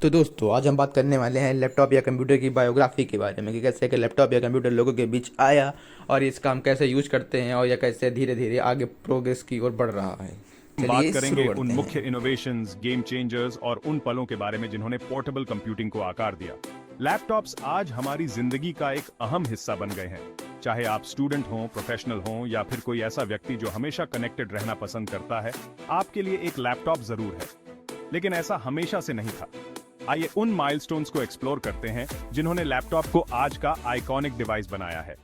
तो दोस्तों आज हम बात करने वाले हैं लैपटॉप या कंप्यूटर की बायोग्राफी के बारे में कि कैसे कि लैपटॉप या कंप्यूटर लोगों के बीच आया और इसका हम कैसे यूज करते हैं और या कैसे धीरे धीरे आगे प्रोग्रेस की ओर बढ़ रहा है। हम बात चलिए शुरू करेंगे उन करते हैं। मुख्य इनोवेशंस, गेम चेंजर्स और उन पलों के बारे में जिन्होंने पोर्टेबल कंप्यूटिंग को आकार दिया। लैपटॉप्स आज हमारी जिंदगी का एक अहम हिस्सा बन गए हैं। चाहे आप स्टूडेंट हों, प्रोफेशनल हों या फिर कोई ऐसा व्यक्ति जो हमेशा कनेक्टेड रहना पसंद करता है, आपके लिए एक लैपटॉप जरूर है। लेकिन ऐसा हमेशा से नहीं था। आइए उन माइलस्टोन्स को एक्सप्लोर करते हैं जिन्होंने लैपटॉप को आज का आइकॉनिक डिवाइस बनाया है।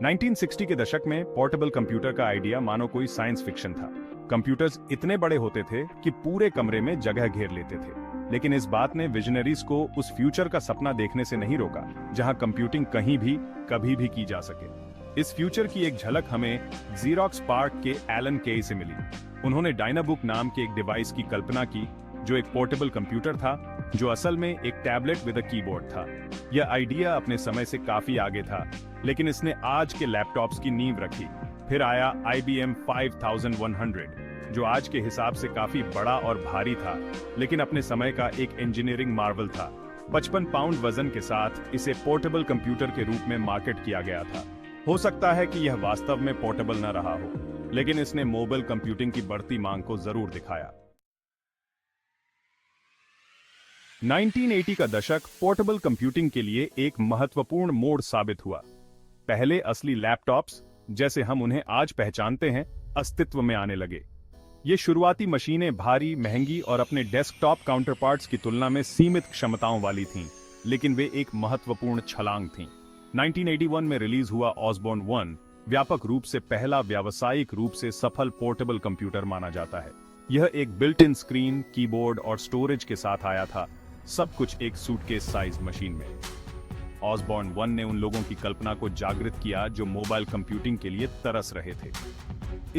1960 के दशक में पोर्टेबल कंप्यूटर का आइडिया मानो कोई साइंस फिक्शन था। कंप्यूटर्स इतने बड़े होते थे कि पूरे कमरे में जगह घेर लेते थे। लेकिन इस बात ने विजनरीज को उस फ्यूचर का सपना देखने से नहीं रोका जहां कंप्यूटिंग कहीं भी कभी भी की जा सके। इस फ्यूचर की एक झलक हमें ज़ीरॉक्स पार्क के एलन के से मिली। उन्होंने डायनाबुक नाम के एक डिवाइस की कल्पना की जो एक पोर्टेबल कंप्यूटर था जो असल में एक टैबलेट विद अ कीबोर्ड था। यह आइडिया अपने समय से काफी आगे था, लेकिन इसने आज के लैपटॉप्स की नींव रखी। फिर आया IBM 5100 जो आज के हिसाब से काफी बड़ा और भारी था, लेकिन अपने समय का एक इंजीनियरिंग मार्वल था। 55 पाउंड वजन के साथ इसे पोर्टेबल कंप्यूटर के रूप में मार्केट किया गया था। हो सकता है कि यह वास्तव में पोर्टेबल न रहा हो, लेकिन इसने मोबाइल कंप्यूटिंग की बढ़ती मांग को जरूर दिखाया। 1980 का दशक पोर्टेबल कंप्यूटिंग के लिए एक महत्वपूर्ण मोड़ साबित हुआ। पहले असली लैपटॉप्स, जैसे हम उन्हें आज पहचानते हैं, अस्तित्व में आने लगे। ये शुरुआती मशीनें भारी, महंगी और अपने डेस्कटॉप काउंटरपार्ट्स की तुलना में सीमित क्षमताओं वाली थीं, लेकिन वे एक महत्वपूर्ण छलांग थीं। 1981 में रिलीज हुआ ऑसबॉर्न 1 व्यापक रूप से पहला व्यावसायिक रूप से सफल पोर्टेबल कंप्यूटर माना जाता है। यह एक बिल्ट इन स्क्रीन, कीबोर्ड और स्टोरेज के साथ आया था, सब कुछ एक सूटकेस साइज मशीन में। ऑसबॉर्न 1 ने उन लोगों की कल्पना को जागृत किया जो मोबाइल कंप्यूटिंग के लिए तरस रहे थे।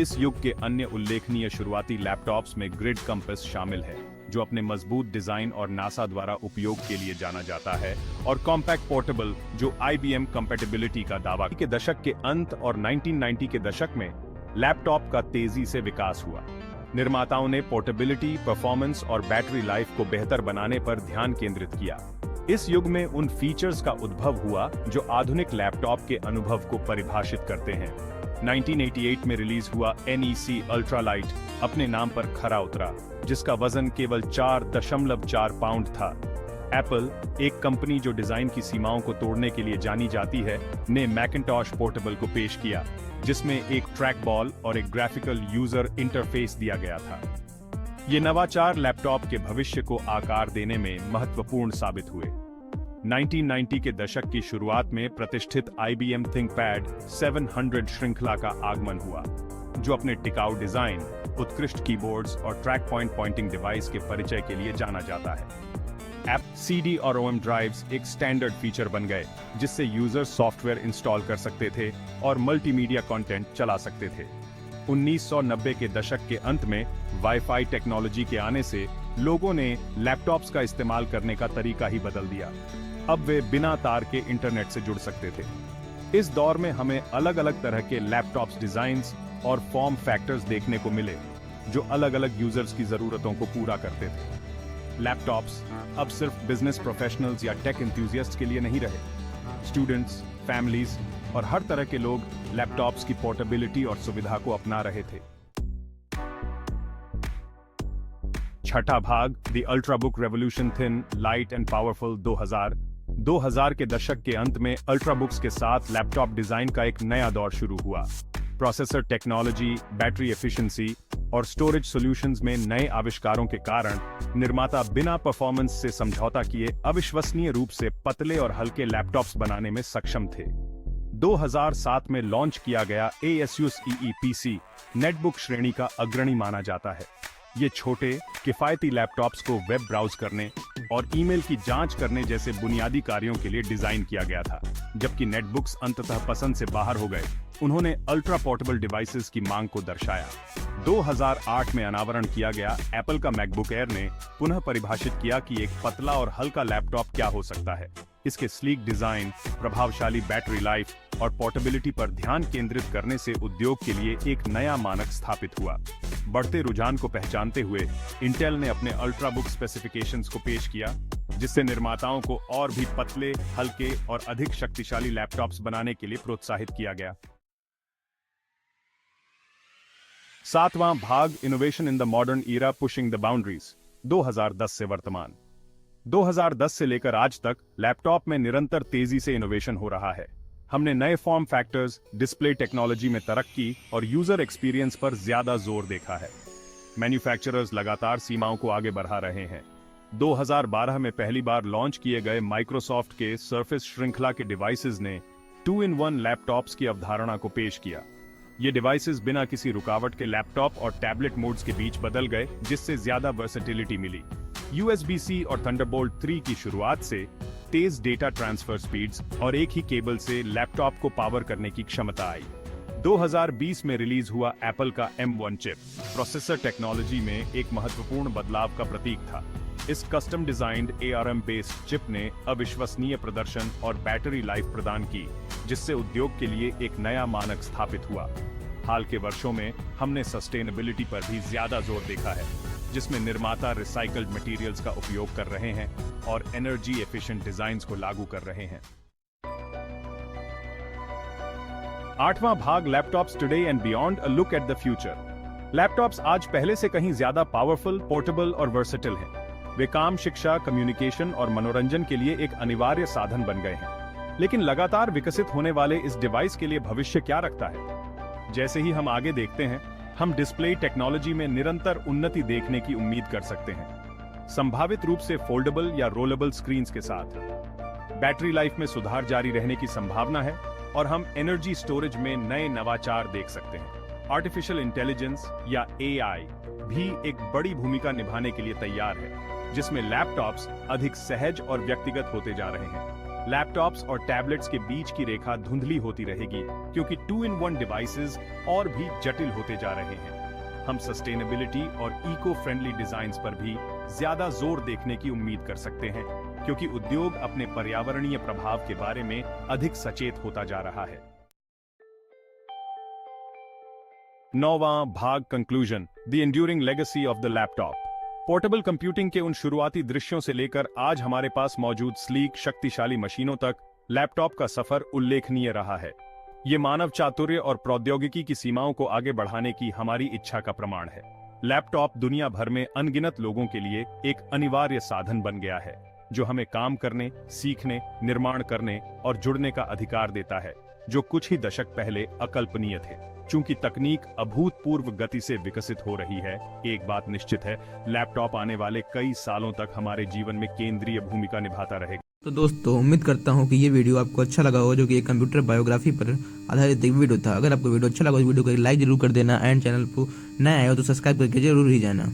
इस युग के अन्य उल्लेखनीय शुरुआती लैपटॉप्स में ग्रिड कंपास शामिल है, जो अपने मजबूत डिजाइन और नासा द्वारा उपयोग के लिए जाना जाता है, और कॉम्पैक्ट पोर्टेबल जो IBM कंपैटिबिलिटी का दावा के दशक के अंत और 1990 के दशक में लैपटॉप का तेजी से विकास हुआ। निर्माताओं ने पोर्टेबिलिटी, परफॉर्मेंस और बैटरी लाइफ को बेहतर बनाने पर ध्यान केंद्रित किया। इस युग में उन फीचर्स का उद्भव हुआ जो आधुनिक लैपटॉप के अनुभव को परिभाषित करते हैं। 1988 में रिलीज हुआ NEC अल्ट्रालाइट अपने नाम पर खरा उतरा, जिसका वजन केवल 4.4 पाउंड था। एप्पल, एक कंपनी जो डिजाइन की सीमाओं को तोड़ने के लिए जानी जाती है, ने मैकिंटॉश पोर्टेबल को पेश किया, जिसमें एक ट्रैक बॉल और एक ग्राफिकल यूजर इंटरफेस दिया गया था। ये नवाचार लैपटॉप के भविष्य को आकार देने में महत्वपूर्ण साबित हुए। 1990 के दशक की शुरुआत में प्रतिष्ठित IBM ThinkPad 700 श्रृंखला का आगमन हुआ, जो अपने टिकाऊ डिजाइन, उत्कृष्ट कीबोर्ड्स और ट्रैक पॉइंटिंग डिवाइस के परिचय के लिए जाना जाता है। ऐप CD और OM ड्राइव्स एक स्टैंडर्ड फीचर बन गए, जिससे यूजर सॉफ्टवेयर इंस्टॉल कर सकते थे और मल्टीमीडिया कंटेंट चला सकते थे। 1990 के दशक के अंत में वाईफाई टेक्नोलॉजी के आने से लोगों ने लैपटॉप्स का इस्तेमाल करने का तरीका ही बदल दिया। अब वे बिना तार के इंटरनेट से जुड़ सकते थे। इस दौर में हमें अलग अलग तरह के लैपटॉप्स डिजाइन्स और फॉर्म फैक्टर्स देखने को मिले, जो अलग अलग यूजर्स की जरूरतों को पूरा करते थे। लैपटॉप्स अब सिर्फ बिजनेस प्रोफेशनल्स या टेक एंथुसियास्ट्स के लिए नहीं रहे। स्टूडेंट्स, फैमिलीज और हर तरह के लोग लैपटॉप्स की पोर्टेबिलिटी और सुविधा को अपना रहे थे। छठा भाग, the ultrabook revolution, thin, light and powerful. 2000 के दशक के अंत में अल्ट्राबुक्स के साथ लैपटॉप डिजाइन का एक नया दौर शुरू हुआ। प्रोसेसर टेक्नोलॉजी, बैटरी एफिशिएंसी और स्टोरेज सॉल्यूशंस में नए आविष्कारों के कारण निर्माता बिना परफॉर्मेंस से समझौता किए अविश्वसनीय रूप से पतले और हल्के लैपटॉप्स बनाने में सक्षम थे। 2007 में लॉन्च किया गया ASUS EE-PC नेटबुक श्रेणी का अग्रणी माना जाता है। ये छोटे, किफायती लैपटॉप्स को वेब ब्राउज करने और ईमेल की जांच करने जैसे बुनियादी कार्यों के लिए डिजाइन किया गया था। जबकि नेटबुक्स अंततः पसंद से बाहर हो गए, उन्होंने अल्ट्रा पोर्टेबल डिवाइसेस की मांग को दर्शाया। 2008 में अनावरण किया गया एप्पल का मैकबुक एयर ने पुनः परिभाषित किया कि एक पतला और हल्का लैपटॉप क्या हो सकता है। इसके स्लीक डिजाइन, प्रभावशाली बैटरी लाइफ और पोर्टेबिलिटी पर ध्यान केंद्रित करने से उद्योग के लिए एक नया मानक स्थापित हुआ। बढ़ते रुझान को पहचानते हुए इंटेल ने अपने अल्ट्राबुक स्पेसिफिकेशंस को पेश किया, जिससे निर्माताओं को और भी पतले, हल्के और अधिक शक्तिशाली लैपटॉप्स बनाने के लिए प्रोत्साहित किया गया। 7वां भाग, innovation in the modern era pushing the boundaries. 2010 से वर्तमान। 2010 से लेकर आज तक लैपटॉप में निरंतर तेजी से इनोवेशन हो रहा है। हमने नए फॉर्म फैक्टर्स, डिस्प्ले टेक्नोलॉजी में तरक्की और यूजर एक्सपीरियंस पर ज्यादा जोर देखा है। मैन्युफैक्चरर्स लगातार सीमाओं को आगे बढ़ा रहे हैं। 2012 में पहली बार लॉन्च किए गए माइक्रोसॉफ्ट के सर्फेस श्रृंखला के डिवाइसेस ने 2-in-1 लैपटॉप्स की अवधारणा को पेश किया। ये डिवाइसेस बिना किसी रुकावट के लैपटॉप और टैबलेट मोड्स के बीच बदल गए, जिससे ज्यादा वर्सेटिलिटी मिली। USB-C और थंडरबोल्ट 3 की शुरुआत से तेज डेटा ट्रांसफर स्पीड्स और एक ही केबल से लैपटॉप को पावर करने की क्षमता आई। 2020 में रिलीज हुआ एप्पल का M1 चिप प्रोसेसर टेक्नोलॉजी में एक महत्वपूर्ण बदलाव का प्रतीक था। इस custom designed ARM based chip ने अविश्वसनीय प्रदर्शन और बैटरी लाइफ प्रदान की, जिससे उद्योग के लिए एक नया मानक स्थापित हुआ। हाल के वर्षों में हमने सस्टेनेबिलिटी पर भी ज्यादा जोर देखा है, जिसमें निर्माता रिसाइकल्ड मटेरियल्स का उपयोग कर रहे हैं और एनर्जी एफिशिएंट डिजाइन्स को लागू कर रहे हैं। 8वां भाग, laptops today and beyond, a look at the future. Laptops आज पहले से कहीं ज्यादा पावरफुल, पोर्टेबल और वर्सेटिल हैं। वे काम, शिक्षा, कम्युनिकेशन और मनोरंजन के लिए एक अनिवार्य साधन बन गए हैं। लेकिन लगातार विकसित होने वाले इस डिवाइस के लिए भविष्य क्या रखता है? जैसे ही हम आगे देखते हैं, हम डिस्प्ले टेक्नोलॉजी में निरंतर उन्नति देखने की उम्मीद कर सकते हैं, संभावित रूप से फोल्डेबल या रोलेबल स्क्रीन्स के साथ। बैटरी लाइफ में सुधार जारी रहने की संभावना है और हम एनर्जी स्टोरेज में नए नवाचार देख सकते हैं। आर्टिफिशियल इंटेलिजेंस या AI भी एक बड़ी भूमिका निभाने के लिए तैयार है, जिसमें लैपटॉप्स अधिक सहज और व्यक्तिगत होते जा रहे हैं। लैपटॉप्स और टैबलेट्स के बीच की रेखा धुंधली होती रहेगी, क्योंकि 2-in-1 डिवाइसेस और भी जटिल होते जा रहे हैं। हम सस्टेनेबिलिटी और इको फ्रेंडली डिजाइन्स पर भी ज्यादा जोर देखने की उम्मीद कर सकते हैं, क्योंकि उद्योग अपने पर्यावरणीय प्रभाव के बारे में अधिक सचेत होता जा रहा है। 9वां भाग, conclusion, the enduring legacy of the laptop. Portable computing के उन शुरुआती दृश्यों से लेकर आज हमारे पास मौजूद स्लीक, शक्तिशाली मशीनों तक लैपटॉप का सफर उल्लेखनीय रहा है। ये मानव चातुर्य और प्रौद्योगिकी की सीमाओं को आगे बढ़ाने की हमारी इच्छा का प्रमाण है। लैपटॉप दुनिया भर में अनगिनत लोगों के लिए एक अनिवार्य साधन बन गया है, जो हमें काम करने, सीखने, निर्माण करने और जुड़ने का अधिकार देता है, जो कुछ ही दशक पहले अकल्पनीय थे। चूंकि तकनीक अभूतपूर्व गति से विकसित हो रही है, एक बात निश्चित है, लैपटॉप आने वाले कई सालों तक हमारे जीवन में केंद्रीय भूमिका निभाता रहेगा। तो दोस्तों, उम्मीद करता हूँ कि ये वीडियो आपको अच्छा लगा हो, जो कि एक कंप्यूटर बायोग्राफी पर आधारित एक वीडियो था। अगर आपको वीडियो अच्छा लगा तो वीडियो को एक लाइक जरूर कर देना एंड चैनल को नया आए हो तो सब्सक्राइब करके जरूर ही जाना।